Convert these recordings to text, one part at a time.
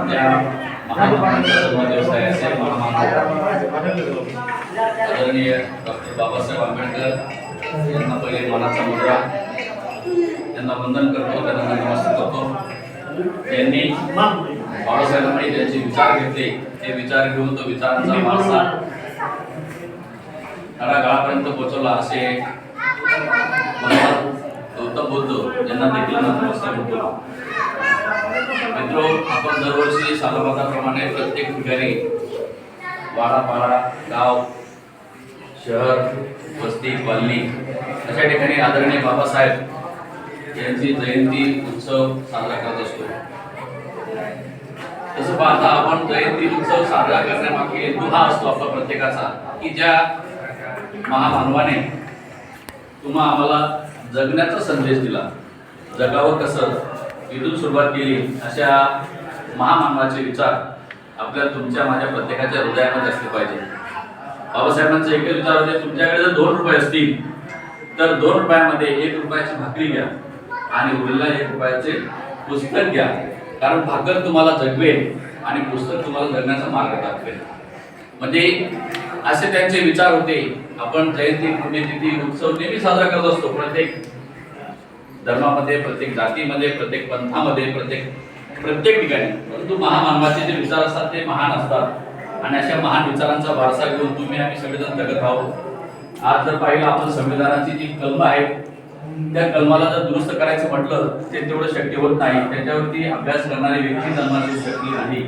त्या महामानवाचा दिवस आहे असे आदरणीय डॉक्टर बाबासाहेब आंबेडकर यांना पहिले मानाचा मुद्रा यांना वंदन करतो, त्यांना नमस्कार करतो. त्यांनी बाबासाहेबांनी ज्यांचे विचार घेतले ते विचार घेऊन तो विचारांचा वारसा तळागाळापर्यंत पोहोचवला असे गौतम बुद्ध यांना देखील नमस्कार करतो. मित्रो, आपण दरवर्षी सालाबादाप्रमाणे प्रत्येक ठिकाणी वाडापाडा, गाव, शहर, वस्ती, कॉलनी अशा ठिकाणी आदरणीय बाबासाहेब यांची जयंती उत्सव साजरा करत असतो. तसं पाहता आपण जयंती उत्सव साजरा करण्यामागे हेतू हा असतो आपला प्रत्येकाचा, की ज्या महामानवाने तुम्हा आम्हाला जगण्याचा संदेश दिला, जगावं कसं इथून सुरुवात केली, अशा महामानवाचे विचार आपल्या तुमच्या माझ्या प्रत्येकाच्या हृदयामध्ये असले पाहिजे. बाबासाहेबांचे एकच विचार होते, तुमच्याकडे जर 2 रुपये असतील तर 2 रुपयामध्ये 1 रुपयाची भाकरी घ्या आणि उरलेला 1 रुपयाचे पुस्तक घ्या, कारण भाकर तुम्हाला जगवेल आणि पुस्तक तुम्हाला जगण्याचा मार्ग दाखवेल. म्हणजे असे त्यांचे विचार होते. आपण जयंती, पुण्यतिथी, उत्सव नेहमी साजरा करत असतो, प्रत्येक धर्मामध्ये, प्रत्येक जातीमध्ये, प्रत्येक पंथामध्ये, प्रत्येक ठिकाणी. परंतु महामानवाचे जे विचार असतात ते महान असतात आणि अशा महान विचारांचा वारसा घेऊन तुम्ही आम्ही सगळेजण जगत आहोत. आज जर पाहिलं आपण संविधानाची जी कलम आहेत त्या कलमाला जर दुरुस्त करायचं म्हटलं ते तेवढं शक्य होत नाही. त्याच्यावरती अभ्यास करणारी व्यक्ती जन्माला येऊ शकली नाही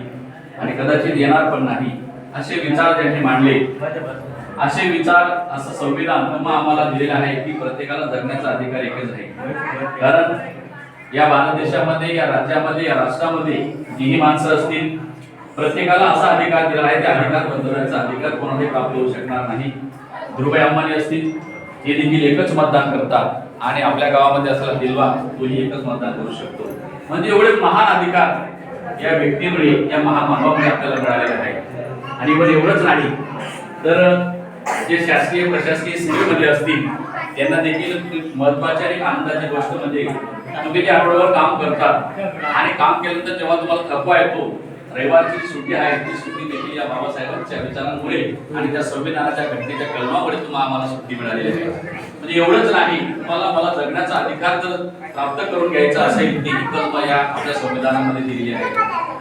आणि कदाचित येणार पण नाही. असे विचार त्यांनी मांडले. असे विचार, असं संविधान तुम्हा आम्हाला दिलेलं आहे की प्रत्येकाला जगण्याचा अधिकार एकच आहे. कारण या भारत देशामध्ये, या राज्यामध्ये, या राष्ट्रामध्ये जीही माणसं असतील प्रत्येकाला असा अधिकार दिला आहे, त्या अधिकार बदलण्याचा अधिकार कोणालाही प्राप्त होऊ शकणार नाही. ध्रुवभाई अंबानी असतील, हे देखील एकच मतदान करतात आणि आपल्या गावामध्ये असलेला दिलवा तोही एकच मतदान करू शकतो. म्हणजे एवढे महान अधिकार या व्यक्तीमुळे, या महामानवामुळे आपल्याला मिळालेले आहे. आणि पण एवढंच नाही तर जे शासकीय प्रशासकीय सेवेमध्ये असतील त्यांना देखील महत्त्वाची आणि आनंदाची गोष्ट म्हणजे तुम्ही ज्या आठवड्यावर काम करतात आणि काम केल्यानंतर जेव्हा तुम्हाला थकवा येतो, रविवारची सुट्टी आहे, ती सुट्टी देखील या बाबासाहेबांच्या विचारांमुळे आणि त्या संविधानाच्या घटनेच्या कलमामुळे तुम्हाला आम्हाला सुट्टी मिळालेली आहे. म्हणजे एवढंच नाही, तुम्हाला मला जगण्याचा अधिकार जर प्राप्त करून घ्यायचा असेल ती कलम या आपल्या संविधानामध्ये दिलेली आहे.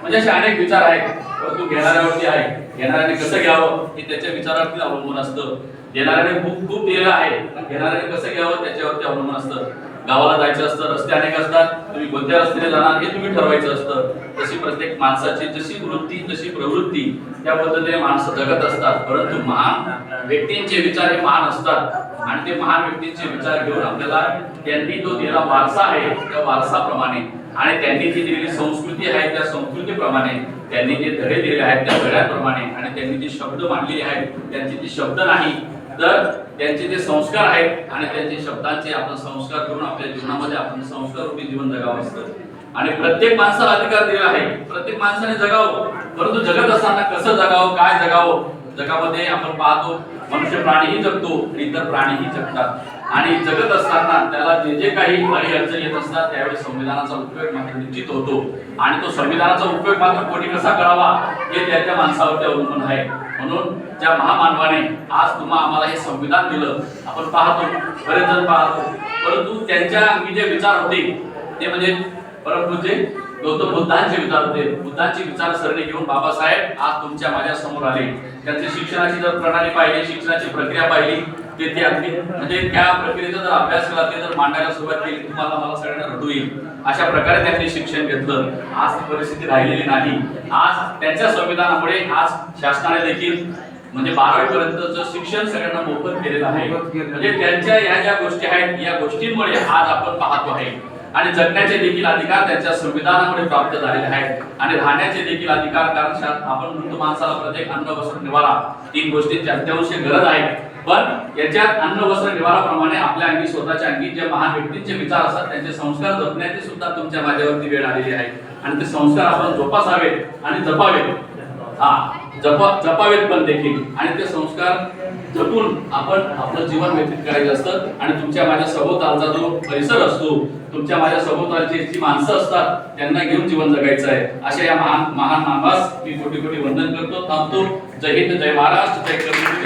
म्हणजे असे अनेक विचार आहेत, परंतु घेणाऱ्यावरती आहे. घेणाऱ्याने कसं घ्यावं हे त्याच्या विचारावरती अवलंबून असतं. देणाऱ्याने खूप दिलेलं आहे, देणाऱ्याने कसं घ्यावं त्याच्यावरती अवलंबून असतं. गावाला जायचं असतं, रस्ते अनेक असतात, तुम्ही कोणत्या रस्त्याने जाणार हे तुम्ही ठरवायचं असतं. तशी प्रत्येक माणसाची जशी वृत्ती, जशी प्रवृत्ती, त्या पद्धतीने माणसं जगत असतात. परंतु महान व्यक्तींचे विचार हे महान असतात आणि ते महान व्यक्तींचे विचार घेऊन आपल्याला त्यांनी जो दिलेला वारसा आहे त्या वारसाप्रमाणे आणि त्यांनी जी दिलेली संस्कृती आहे त्या संस्कृतीप्रमाणे, त्यांनी जे धडे दिलेले आहेत त्या धड्यांप्रमाणे आणि त्यांनी जे शब्द मांडलेले आहेत त्यांचे जे शब्द नाही तर त्यांचे जे संस्कार आहेत आणि त्यांचे शब्दांचे आपण संस्कार करून आपल्या जीवनामध्ये आपण संस्काररूपी जीवन जगावं असतं. आणि प्रत्येक माणसाला अधिकार दिलेला आहे, प्रत्येक माणसाने जगावं. परंतु जगत असताना कसं जगावं, काय जगावं. जगामध्ये आपण पाहतो मनुष्य प्राणीही जगतो, इतर प्राणीही जगतात आणि जगत असताना त्याला जे जे काही अडचणी येत असतात त्यावेळी संविधानाचा उपयोग मात्र निश्चित होतो आणि तो संविधानाचा उपयोग मात्र कोणी कसा करावा हे त्या माणसावरती अवलंबून आहे. म्हणून ज्या महामानवाने आज तुम्हा आम्हाला हे संविधान दिलं, आपण पाहतो बरेच जण पाहतो, परंतु त्यांच्या अंगी जे विचार होते ते म्हणजे परमपूज्य गौतम बुद्धांचे विचार होते. बुद्धांची विचारसरणी घेऊन बाबासाहेब आज तुमच्या माझ्या समोर आले. त्यांची शिक्षणाची जर प्रणाली पाहिली, शिक्षणाची प्रक्रिया पाहिली, ते अगदी म्हणजे त्या प्रक्रियेचा जर अभ्यास केला, ते जर मांडायला सुरुवात केली, तुम्हाला मला सगळ्यांना रडू येईल. अशा प्रकारे त्यांनी शिक्षण घेतलं. आज ती परिस्थिती राहिलेली नाही. आज त्यांच्या संविधानामुळे आज शासनाने देखील म्हणजे 12वी पर्यंतचं शिक्षण सगळ्यांना मोफत केलेलं आहे. म्हणजे त्यांच्या या ज्या गोष्टी आहेत या गोष्टींमुळे आज आपण पाहतो आहे आणि जगण्याचे देखील अधिकार त्यांच्या संविधानामुळे प्राप्त झालेले आहेत आणि राहण्याचे देखील अधिकार. कारण आपण म्हणतो माणसाला प्रत्येक अन्न, वस्त्र, निवारा 3 गोष्टींची अत्यावश्यक गरज आहे. पण याच्यात अन्न, वस्त्र, निवाराप्रमाणे आपल्या अंगी, स्वतःच्या अंगी जे महान व्यक्तींचे विचार असतात त्यांचे संस्कार जपण्याची सुद्धा तुमच्या माझ्यावरती वेळ आलेली आहे आणि ते संस्कार आपण जोपासावेत आणि जपावेत. जपावेत पण देखील आणि ते संस्कार जपून आपण आपलं जीवन व्यतीत करायचं असतं आणि तुमच्या माझ्या सभोवतालचा जो परिसर असतो, तुमच्या माझ्या सभोवतालची जी माणसं असतात त्यांना घेऊन जीवन जगायचं आहे. अशा या महान मानवास मी कोटी कोटी वंदन करतो, थांबतो. जय हिंद, जय महाराष्ट्र, जय कर्नाटक.